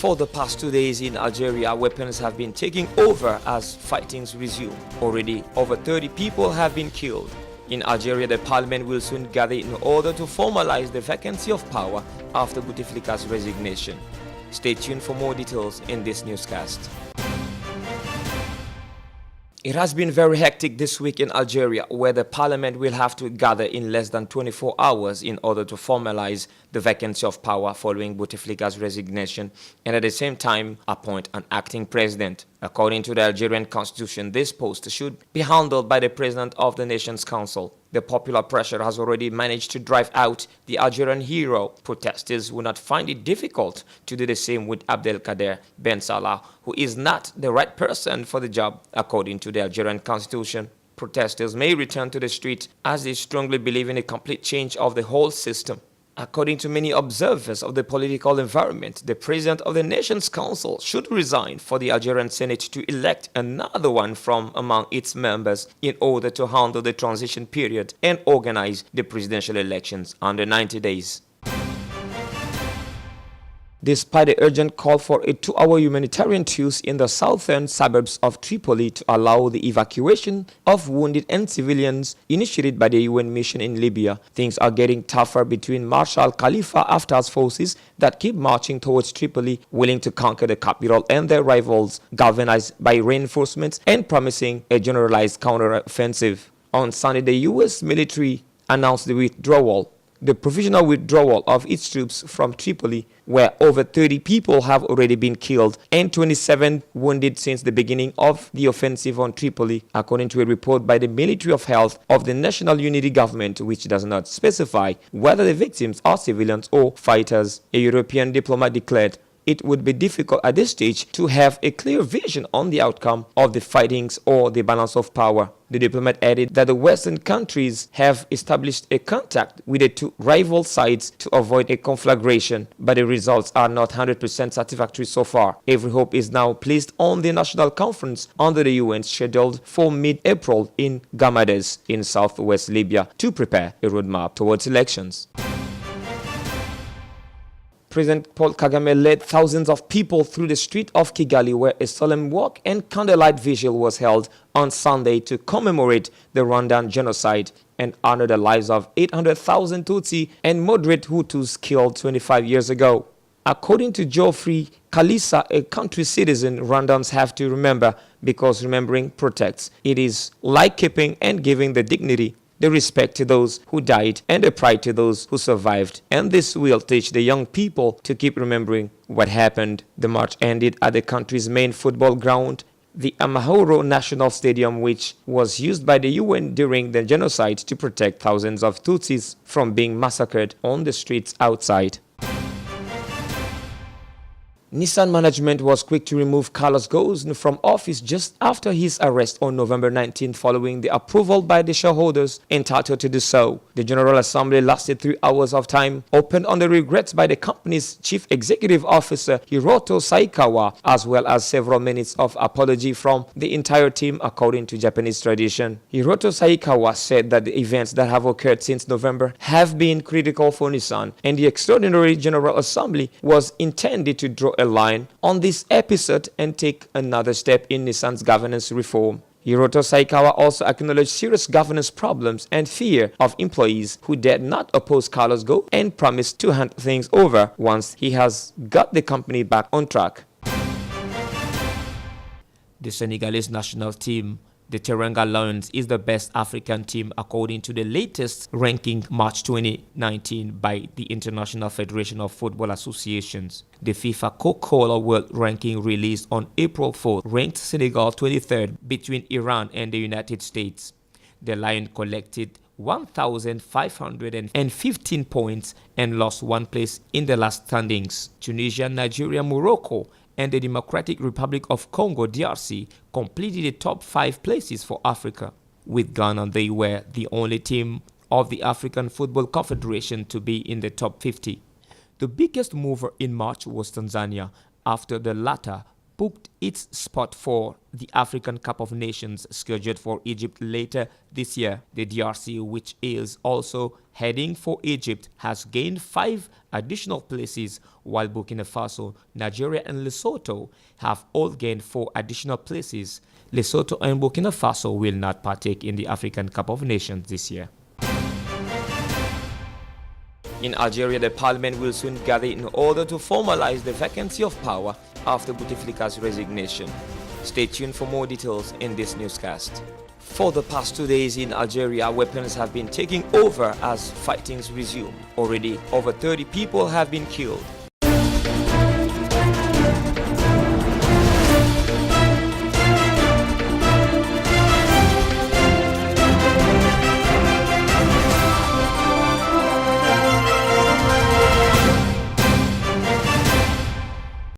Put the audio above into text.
For the past 2 days in Algeria, weapons have been taking over as fightings resume. Already, over 30 people have been killed. In Algeria, the parliament will soon gather in order to formalize the vacancy of power after Bouteflika's resignation. Stay tuned for more details in this newscast. It has been very hectic this week in Algeria, where the parliament will have to gather in less than 24 hours in order to formalize the vacancy of power following Bouteflika's resignation and at the same time appoint an acting president. According to the Algerian constitution, this post should be handled by the president of the nation's council. The popular pressure has already managed to drive out the Algerian hero. Protesters will not find it difficult to do the same with Abdelkader Ben Salah, who is not the right person for the job, according to the Algerian constitution. Protesters may return to the street as they strongly believe in a complete change of the whole system. According to many observers of the political environment, the president of the nation's council should resign for the Algerian Senate to elect another one from among its members in order to handle the transition period and organize the presidential elections under 90 days. Despite the urgent call for a 2-hour humanitarian truce in the southern suburbs of Tripoli to allow the evacuation of wounded and civilians initiated by the UN mission in Libya, things are getting tougher between Marshal Khalifa Haftar's forces that keep marching towards Tripoli, willing to conquer the capital, and their rivals, galvanized by reinforcements and promising a generalized counteroffensive. On Sunday, the US military announced the provisional withdrawal of its troops from Tripoli, where over 30 people have already been killed and 27 wounded since the beginning of the offensive on Tripoli, according to a report by the Ministry of Health of the National Unity Government, which does not specify whether the victims are civilians or fighters. A European diplomat declared it would be difficult at this stage to have a clear vision on the outcome of the fightings or the balance of power. The diplomat added that the Western countries have established a contact with the two rival sides to avoid a conflagration, but the results are not 100% satisfactory so far. Every hope is now placed on the National Conference under the UN scheduled for mid-April in Gamades in southwest Libya to prepare a roadmap towards elections. President Paul Kagame led thousands of people through the street of Kigali, where a solemn walk and candlelight vigil was held on Sunday to commemorate the Rwandan genocide and honor the lives of 800,000 Tutsi and moderate Hutus killed 25 years ago. According to Geoffrey Kalisa, a country citizen, Rwandans have to remember because remembering protects. It is like keeping and giving the dignity, the respect to those who died, and the pride to those who survived. And this will teach the young people to keep remembering what happened. The march ended at the country's main football ground, the Amahoro National Stadium, which was used by the UN during the genocide to protect thousands of Tutsis from being massacred on the streets outside. Nissan management was quick to remove Carlos Ghosn from office just after his arrest on November 19 following the approval by the shareholders entitled to do so. The General Assembly lasted 3 hours of time, opened on the regrets by the company's chief executive officer Hiroto Saikawa, as well as several minutes of apology from the entire team, according to Japanese tradition. Hiroto Saikawa said that the events that have occurred since November have been critical for Nissan, and the extraordinary General Assembly was intended to draw a line on this episode and take another step in Nissan's governance reform. Hiroto Saikawa also acknowledged serious governance problems and fear of employees who dared not oppose Carlos Ghosn and promised to hand things over once he has got the company back on track. The Senegalese national team, the Teranga Lions, is the best African team according to the latest ranking March 2019 by the International Federation of Football Associations. The FIFA Coca-Cola World Ranking released on April 4 ranked Senegal 23rd between Iran and the United States. The Lions collected 1,515 points and lost 1 place in the last standings. Tunisia, Nigeria, Morocco, and the Democratic Republic of Congo (DRC) completed the top 5 places for Africa. With Ghana, they were the only team of the African Football Confederation to be in the top 50. The biggest mover in March was Tanzania, after the latter booked its spot for the African Cup of Nations scheduled for Egypt later this year. The DRC, which is also heading for Egypt, has gained 5 additional places, while Burkina Faso, Nigeria and Lesotho have all gained 4 additional places. Lesotho and Burkina Faso will not partake in the African Cup of Nations this year. In Algeria, the parliament will soon gather in order to formalize the vacancy of power after Bouteflika's resignation. Stay tuned for more details in this newscast. For the past 2 days in Algeria, weapons have been taking over as fightings resume. Already, over 30 people have been killed